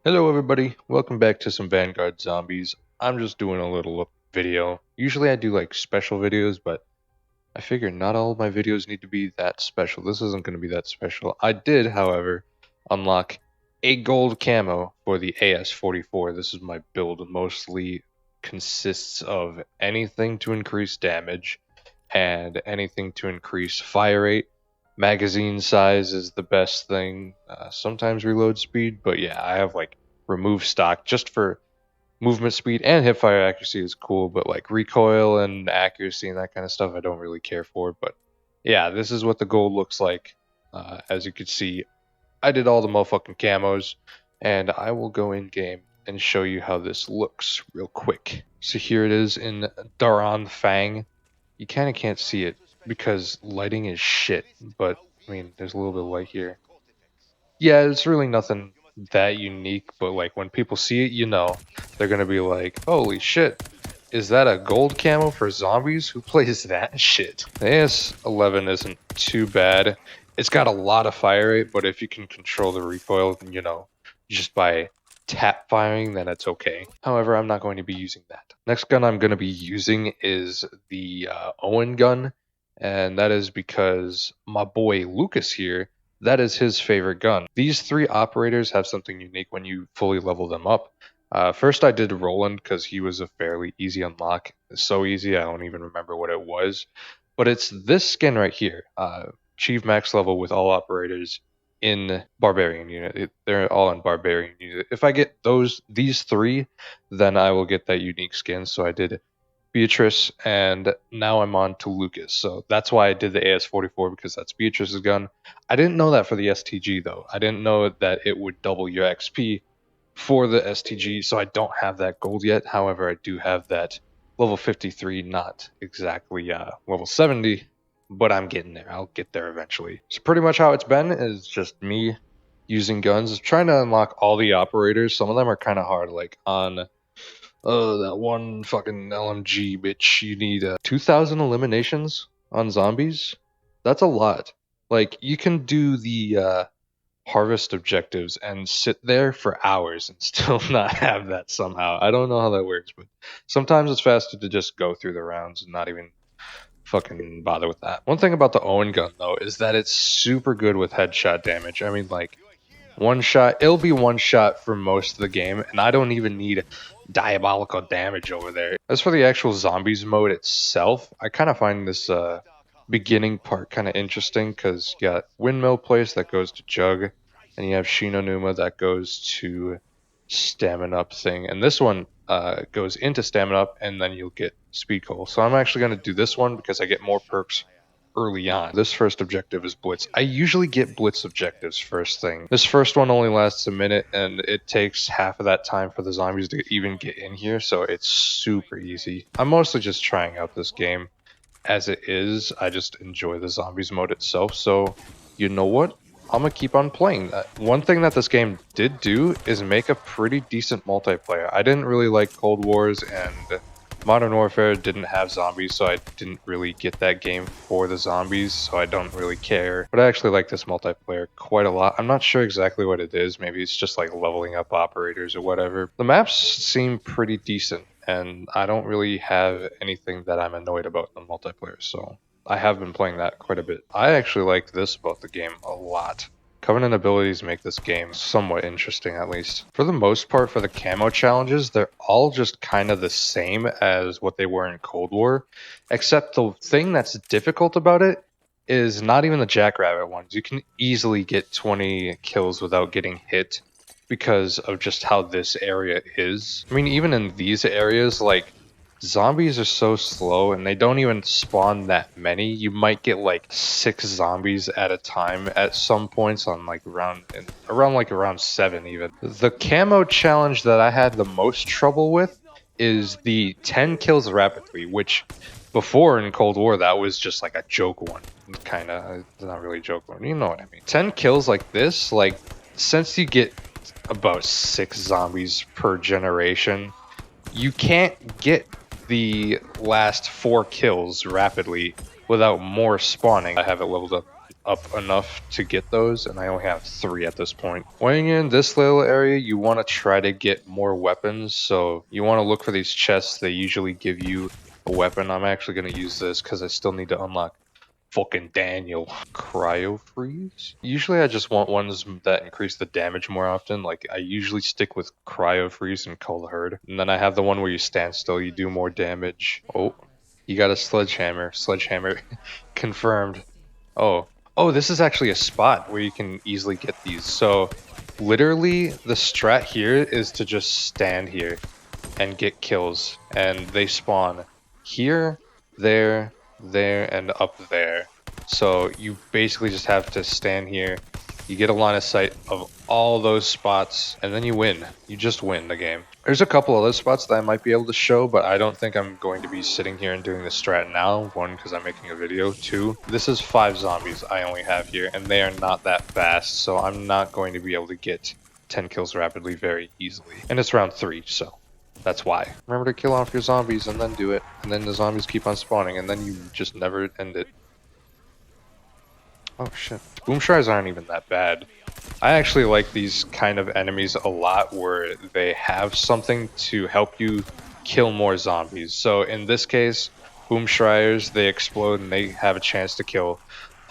Hello everybody, welcome back to some Vanguard Zombies. I'm just doing a little video. Usually I do like special videos, but I figure not all of my videos need to be that special. This isn't going to be that special. I did, however, unlock a gold camo for the AS-44. This is my build. Mostly consists of anything to increase damage and anything to increase fire rate. Magazine size is the best thing. Sometimes reload speed, but yeah, I have like remove stock just for movement speed, and hipfire accuracy is cool, but like recoil and accuracy and that kind of stuff I don't really care for. But yeah, this is what the gold looks like. As you can see, I did all the motherfucking camos, and I will go in game and show you how this looks real quick. So here it is in Daran Fang. You kind of can't see it because lighting is shit, but I mean, there's a little bit of light here. Yeah, it's really nothing that unique, but like when people see it, they're gonna be like, holy shit, is that a gold camo for zombies? Who plays that shit? The AS-11 isn't too bad. It's got a lot of fire rate, but if you can control the recoil, just by tap firing, then it's okay. However, I'm not going to be using that. Next gun I'm going to be using is the Owen gun, and that is because my boy Lucas here, that is his favorite gun. These three operators have something unique when you fully level them up. First I did Roland because he was a fairly easy unlock. So easy I don't even remember what it was. But it's this skin right here. Achieve max level with all operators in Barbarian unit. They're all in Barbarian unit. If I get these three, then I will get that unique skin. So I did Beatrice, and now I'm on to Lucas. So that's why I did the AS-44, because that's Beatrice's gun. I didn't know that for the STG, though. I didn't know that it would double your XP for the STG, so I don't have that gold yet. However, I do have that level 53, not exactly level 70, but I'm getting there. I'll get there eventually. So pretty much how it's been is just me using guns, trying to unlock all the operators. Some of them are kind of hard, like on that one fucking LMG, bitch. You need 2,000 eliminations on zombies. That's a lot. Like, you can do the harvest objectives and sit there for hours and still not have that somehow. I don't know how that works, but sometimes it's faster to just go through the rounds and not even fucking bother with that. One thing about the Owen gun, though, is that it's super good with headshot damage. I mean, like, one shot, it'll be one shot for most of the game, and I don't even need diabolical damage over there. As for the actual zombies mode itself, I kind of find this beginning part kind of interesting because you got Windmill Place that goes to Jug, and you have Shinonuma that goes to Stamina Up thing, and this one goes into Stamina Up, and then you'll get Speed Coal. So I'm actually going to do this one because I get more perks early on. This first objective is Blitz. I usually get Blitz objectives first thing. This first one only lasts a minute, and it takes half of that time for the zombies to even get in here, so it's super easy. I'm mostly just trying out this game as it is. I just enjoy the zombies mode itself, so you know what? I'm gonna keep on playing that. One thing that this game did do is make a pretty decent multiplayer. I didn't really like Cold Wars, and Modern Warfare didn't have zombies, so I didn't really get that game for the zombies, so I don't really care. But I actually like this multiplayer quite a lot. I'm not sure exactly what it is. Maybe it's just like leveling up operators or whatever. The maps seem pretty decent, and I don't really have anything that I'm annoyed about in the multiplayer, so I have been playing that quite a bit. I actually like this about the game a lot. Covenant abilities make this game somewhat interesting, at least. For the most part, for the camo challenges, they're all just kind of the same as what they were in Cold War, except the thing that's difficult about it is not even the Jackrabbit ones. You can easily get 20 kills without getting hit because of just how this area is. I mean, even in these areas, like, zombies are so slow and they don't even spawn that many. You might get like 6 zombies at a time at some points on like around 7 even. The camo challenge that I had the most trouble with is the 10 kills rapidly, which before in Cold War that was just like a joke one. Kinda, not really a joke one, you know what I mean. 10 kills like this, like, since you get about 6 zombies per generation, you can't get the last 4 kills rapidly without more spawning. I have it leveled up up enough to get those, and I only have 3 at this point. When you're in this little area, you want to try to get more weapons, so you want to look for these chests. They usually give you a weapon. I'm actually going to use this because I still need to unlock fucking Daniel. Cryo freeze? Usually I just want ones that increase the damage more often. Like I usually stick with cryo freeze and cold herd. And then I have the one where you stand still, you do more damage. Oh, you got a sledgehammer. Sledgehammer confirmed. Oh. Oh, this is actually a spot where you can easily get these. So literally the strat here is to just stand here and get kills, and they spawn here, there, and up there. So you basically just have to stand here, you get a line of sight of all those spots, and then you win. You just win the game. There's a couple other spots that I might be able to show, but I don't think I'm going to be sitting here and doing the strat now. 1, because I'm making a video. 2, this is 5 zombies I only have here, and they are not that fast, so I'm not going to be able to get 10 kills rapidly very easily. And it's round 3, so that's why. Remember to kill off your zombies and then do it. And then the zombies keep on spawning and then you just never end it. Oh shit. Boom Shries aren't even that bad. I actually like these kind of enemies a lot where they have something to help you kill more zombies. So in this case, Boom Shriers, they explode and they have a chance to kill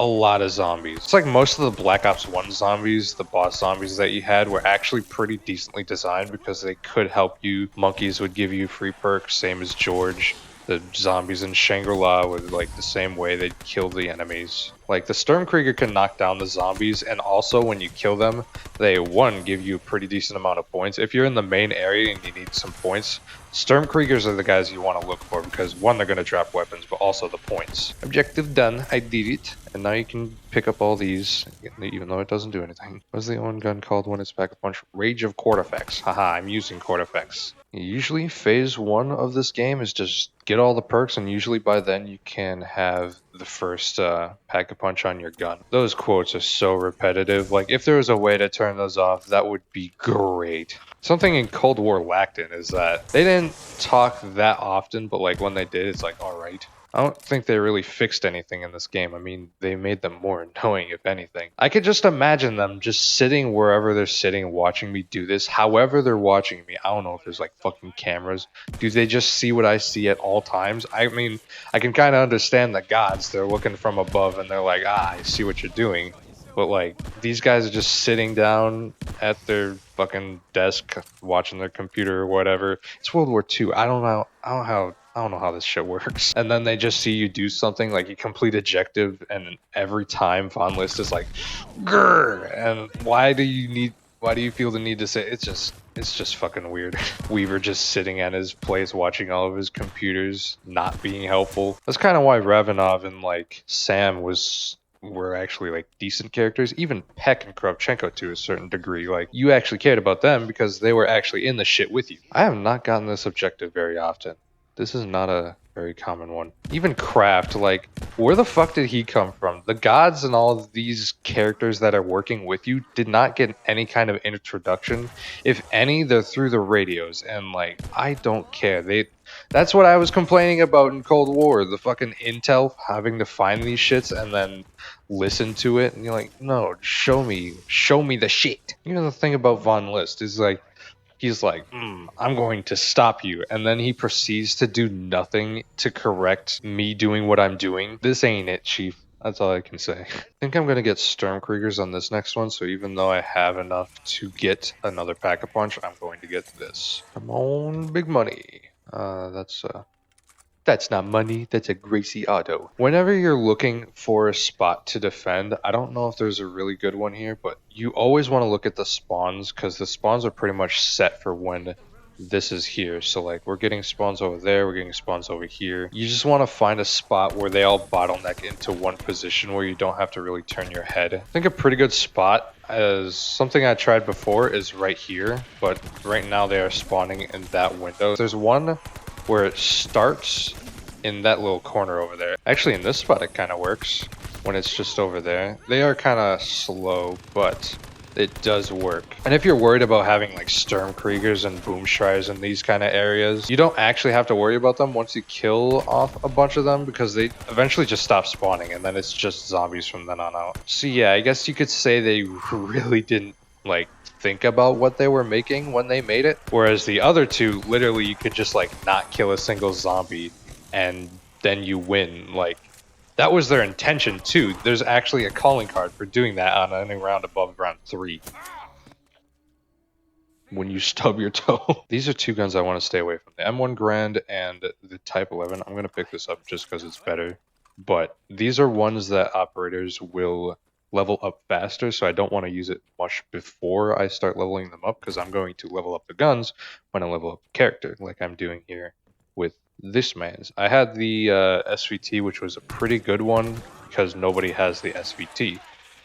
a lot of zombies. It's like most of the Black Ops 1 zombies, the boss zombies that you had, were actually pretty decently designed because they could help you. Monkeys would give you free perks, same as George. The zombies in Shangri-La were like the same way, they'd kill the enemies. Like the Sturmkrieger can knock down the zombies, and also when you kill them, they 1, give you a pretty decent amount of points. If you're in the main area and you need some points, Sturmkriegers are the guys you want to look for because 1, they're going to drop weapons, but also the points. Objective done, I did it. And now you can pick up all these, even though it doesn't do anything. What's the own gun called when it's back a punch? Rage of Cortifex. Haha, I'm using Cortifex. Usually phase 1 of this game is just get all the perks, and usually by then you can have the first pack a punch on your gun. Those quotes are so repetitive. Like if there was a way to turn those off, that would be great. Something in Cold War lacked in is that they didn't talk that often, but like when they did, it's like, alright. I don't think they really fixed anything in this game. I mean, they made them more annoying, if anything. I could just imagine them just sitting wherever they're sitting, watching me do this. However they're watching me. I don't know if there's like fucking cameras. Do they just see what I see at all times? I mean, I can kind of understand the gods. They're looking from above and they're like, ah, I see what you're doing. But like, these guys are just sitting down at their fucking desk, watching their computer or whatever. It's World War II. I don't know how this shit works. And then they just see you do something, like you complete objective, and every time Von List is like, grrr. And why do you feel the need to say it's just fucking weird. Weaver just sitting at his place watching all of his computers, not being helpful. That's kind of why Ravenov and like Sam were actually like decent characters. Even Peck and Kravchenko to a certain degree. Like you actually cared about them because they were actually in the shit with you. I have not gotten this objective very often. This is not a very common one. Even Kraft, like, where the fuck did he come from? The gods and all of these characters that are working with you did not get any kind of introduction. If any, they're through the radios, and like, I don't care. That's what I was complaining about in Cold War, the fucking intel, having to find these shits and then listen to it, and you're like, no, show me the shit. You know, the thing about Von List is like, he's like, I'm going to stop you. And then he proceeds to do nothing to correct me doing what I'm doing. This ain't it, Chief. That's all I can say. I think I'm going to get Sturmkriegers on this next one. So even though I have enough to get another Pack-a-Punch, I'm going to get this. Come on, big money. That's not money, that's a Gracie auto. Whenever you're looking for a spot to defend, I don't know if there's a really good one here, but you always want to look at the spawns, because the spawns are pretty much set for when this is here. So like, we're getting spawns over there, we're getting spawns over here. You just want to find a spot where they all bottleneck into one position where you don't have to really turn your head. I think a pretty good spot, as something I tried before, is right here, but right now they are spawning in that window. There's one where it starts in that little corner over there. Actually, in this spot it kind of works when it's just over there. They are kind of slow, but it does work. And if you're worried about having like Sturmkriegers and Boomschreis in these kind of areas, you don't actually have to worry about them once you kill off a bunch of them, because they eventually just stop spawning and then it's just zombies from then on out. So yeah, I guess you could say they really didn't like think about what they were making when they made it. Whereas the other two, literally you could just like not kill a single zombie and then you win. Like, that was their intention too. There's actually a calling card for doing that on any round above round 3. When you stub your toe. These are two guns I want to stay away from. The M1 Grand and the Type 11. I'm going to pick this up just because it's better. But these are ones that operators will level up faster, so I don't want to use it much before I start leveling them up, because I'm going to level up the guns when I level up the character, like I'm doing here with this man's. I had the SVT, which was a pretty good one because nobody has the SVT.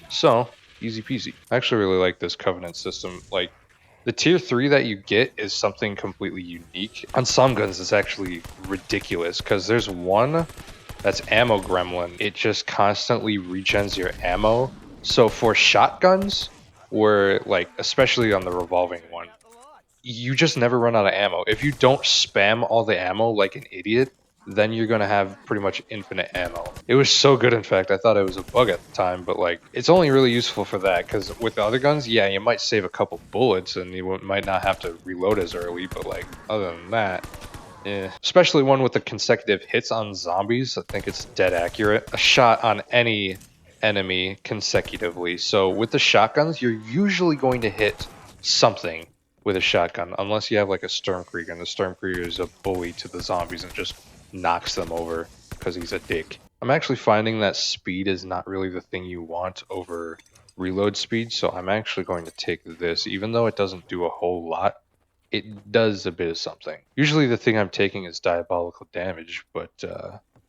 So, easy peasy. I actually really like this Covenant system. Like, the tier 3 that you get is something completely unique. On some guns, it's actually ridiculous, because there's one that's Ammo Gremlin. It just constantly regens your ammo. So for shotguns, or like, especially on the revolving one, you just never run out of ammo. If you don't spam all the ammo like an idiot, then you're gonna have pretty much infinite ammo. It was so good, in fact, I thought it was a bug at the time, but like, it's only really useful for that, because with the other guns, yeah, you might save a couple bullets and you might not have to reload as early, but like, other than that, yeah. Especially one with the consecutive hits on zombies, I think it's dead accurate. A shot on any enemy consecutively. So with the shotguns, you're usually going to hit something with a shotgun, unless you have like a Sturmkrieger, and the Sturmkrieger is a bully to the zombies and just knocks them over because he's a dick. I'm actually finding that speed is not really the thing you want over reload speed, so I'm actually going to take this, even though it doesn't do a whole lot. It does a bit of something. Usually the thing I'm taking is diabolical damage, but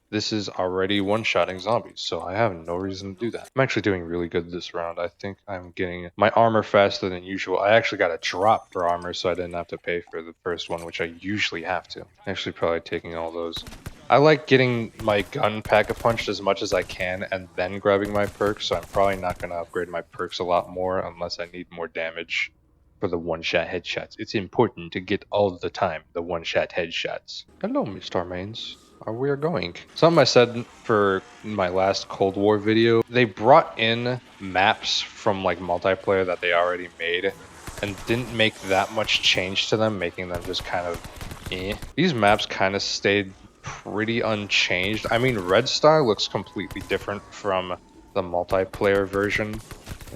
this is already one-shotting zombies, so I have no reason to do that. I'm actually doing really good this round. I think I'm getting my armor faster than usual. I actually got a drop for armor, so I didn't have to pay for the first one, which I usually have to. Actually, probably taking all those. I like getting my gun pack-a-punched as much as I can and then grabbing my perks, so I'm probably not going to upgrade my perks a lot more unless I need more damage for the one-shot headshots. It's important to get all the time the one-shot headshots. Hello, Mr. Mains. We are going. Something I said for my last Cold War video, they brought in maps from like multiplayer that they already made and didn't make that much change to them, making them just kind of These maps kind of stayed pretty unchanged. I mean, Red Star looks completely different from the multiplayer version,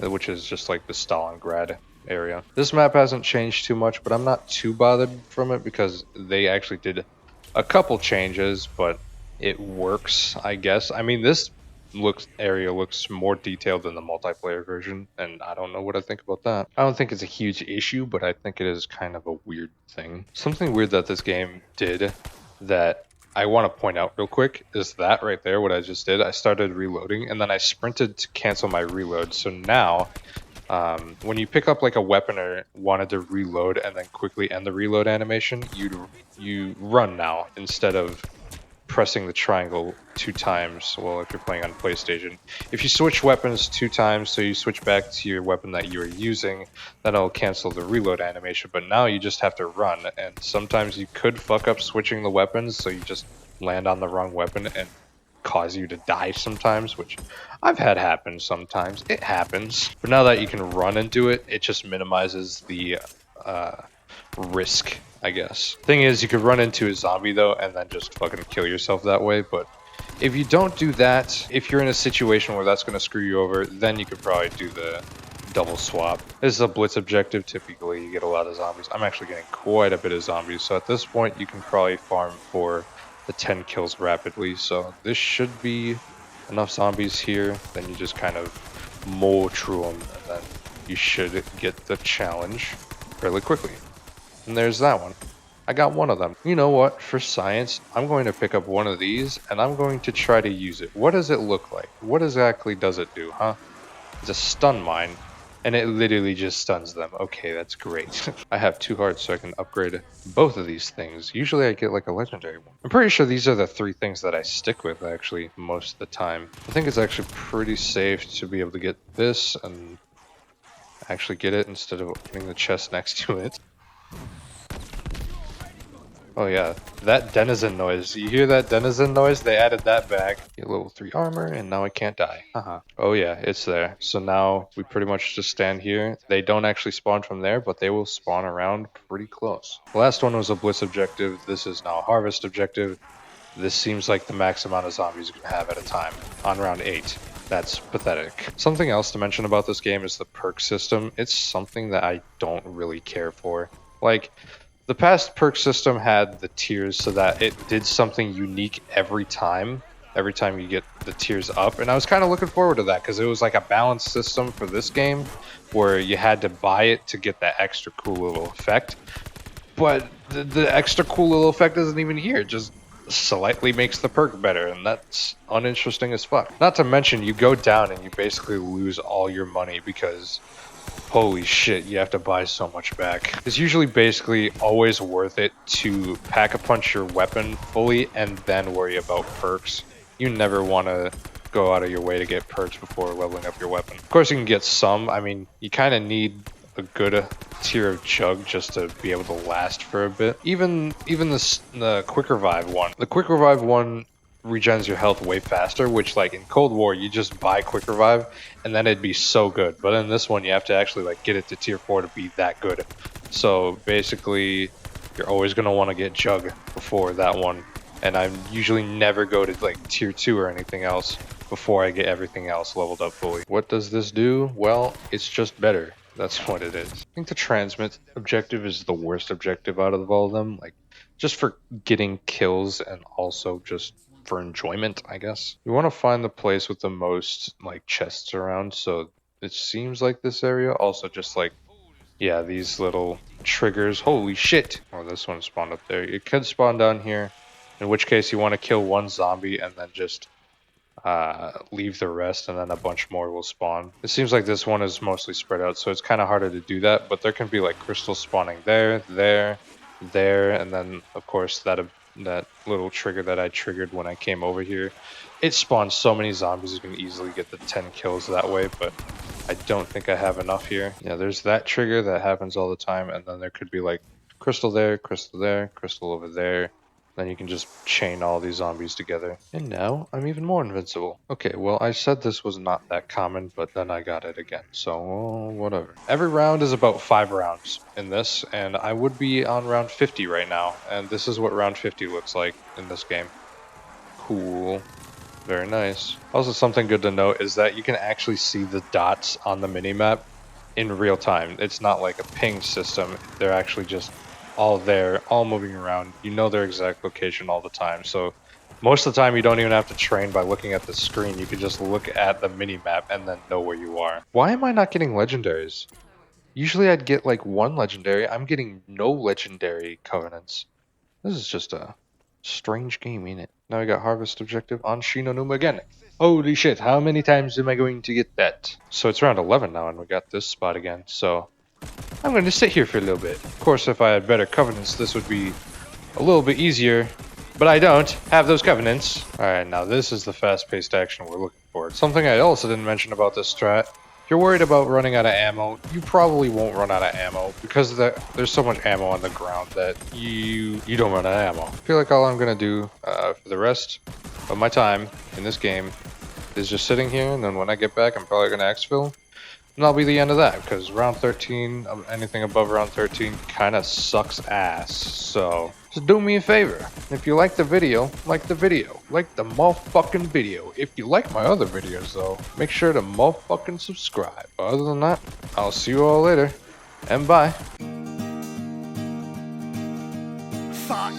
which is just like the Stalingrad area. This map hasn't changed too much, but I'm not too bothered from it because they actually did a couple changes, but it works, I guess. I mean, this area looks more detailed than the multiplayer version, and I don't know what I think about that. I don't think it's a huge issue, but I think it is kind of a weird thing. Something weird that this game did that I want to point out real quick is that right there, what I just did. I started reloading, and then I sprinted to cancel my reload. So now, when you pick up like a weapon or wanted to reload and then quickly end the reload animation, you run now instead of pressing the triangle 2 times. Well, if you're playing on PlayStation, if you switch weapons 2 times, so you switch back to your weapon that you were using, then it'll cancel the reload animation. But now you just have to run, and sometimes you could fuck up switching the weapons, so you just land on the wrong weapon and cause you to die sometimes, which I've had happen sometimes. It happens. But now that you can run and do it, it just minimizes the risk, I guess. Thing is, you could run into a zombie though and then just fucking kill yourself that way, but if you don't do that, if you're in a situation where that's going to screw you over, then you could probably do the double swap. This is a blitz objective. Typically you get a lot of zombies. I'm actually getting quite a bit of zombies, so at this point you can probably farm for the 10 kills rapidly. So this should be enough zombies here. Then you just kind of mow through them, and then you should get the challenge fairly quickly. And there's that one. I got one of them. You know what? For science, I'm going to pick up one of these and I'm going to try to use it. What does it look like? What exactly does it do, huh? It's a stun mine, and it literally just stuns them. Okay, that's great. I have 2 hearts, so I can upgrade both of these things. Usually I get like a legendary one. I'm pretty sure these are the 3 things that I stick with actually most of the time. I think it's actually pretty safe to be able to get this and actually get it instead of opening the chest next to it. Oh yeah, that denizen noise. You hear that denizen noise? They added that back. Get level 3 armor, and now I can't die. Haha. Oh yeah, it's there. So now we pretty much just stand here. They don't actually spawn from there, but they will spawn around pretty close. The last one was a blitz objective. This is now a harvest objective. This seems like the max amount of zombies you can have at a time on round 8. That's pathetic. Something else to mention about this game is the perk system. It's something that I don't really care for. Like, the past perk system had the tiers so that it did something unique every time you get the tiers up, and I was kind of looking forward to that because it was like a balanced system for this game where you had to buy it to get that extra cool little effect, but the extra cool little effect isn't even here. It just slightly makes the perk better, and that's uninteresting as fuck. Not to mention, you go down and you basically lose all your money because holy shit, you have to buy so much back. It's usually basically always worth it to pack a punch your weapon fully and then worry about perks. You never want to go out of your way to get perks before leveling up your weapon. Of course you can get some. I mean, you kind of need a good tier of chug just to be able to last for a bit. Even the quick revive one. The quick revive one regens your health way faster, which like in Cold War you just buy quick revive and then it'd be so good, but in this one you have to actually like get it to tier 4 to be that good. So basically you're always going to want to get chug before that one, and I usually never go to like tier 2 or anything else before I get everything else leveled up fully. What does this do? Well, it's just better. That's what it is. I think the transmit objective is the worst objective out of all of them, like just for getting kills and also just for enjoyment, I guess. You want to find the place with the most like chests around, so it seems like this area. Also just like, yeah, these little triggers. Holy shit! Oh, this one spawned up there. It could spawn down here, in which case you want to kill one zombie and then just leave the rest, and then a bunch more will spawn. It seems like this one is mostly spread out, so it's kind of harder to do that, but there can be like crystals spawning there, and then of course that little trigger that I triggered when I came over here. It spawns so many zombies you can easily get the 10 kills that way, but I don't think I have enough here. Yeah, there's that trigger that happens all the time, and then there could be like crystal there, crystal over there. Then you can just chain all these zombies together. And now I'm even more invincible. Okay, well, I said this was not that common, but then I got it again. So, whatever. Every round is about 5 rounds in this, and I would be on round 50 right now. And this is what round 50 looks like in this game. Cool. Very nice. Also, something good to note is that you can actually see the dots on the minimap in real time. It's not like a ping system. They're actually just all there, all moving around. You know their exact location all the time. So most of the time you don't even have to train by looking at the screen. You can just look at the mini-map and then know where you are. Why am I not getting legendaries? Usually I'd get like 1 legendary. I'm getting no legendary covenants. This is just a strange game, ain't it? Now we got harvest objective on Shinonuma again. Holy shit, how many times am I going to get that? So it's round 11 now and we got this spot again. So I'm going to sit here for a little bit. Of course, if I had better covenants, this would be a little bit easier, but I don't have those covenants. Alright, now this is the fast-paced action we're looking for. Something I also didn't mention about this strat. If you're worried about running out of ammo, you probably won't run out of ammo because there's so much ammo on the ground that you don't run out of ammo. I feel like all I'm going to do for the rest of my time in this game is just sitting here, and then when I get back, I'm probably going to exfil. And that'll be the end of that, because round 13, anything above round 13, kind of sucks ass. So, just do me a favor. If you like the video, like the video. Like the motherfucking video. If you like my other videos, though, make sure to motherfucking subscribe. Other than that, I'll see you all later. And bye. Fuck.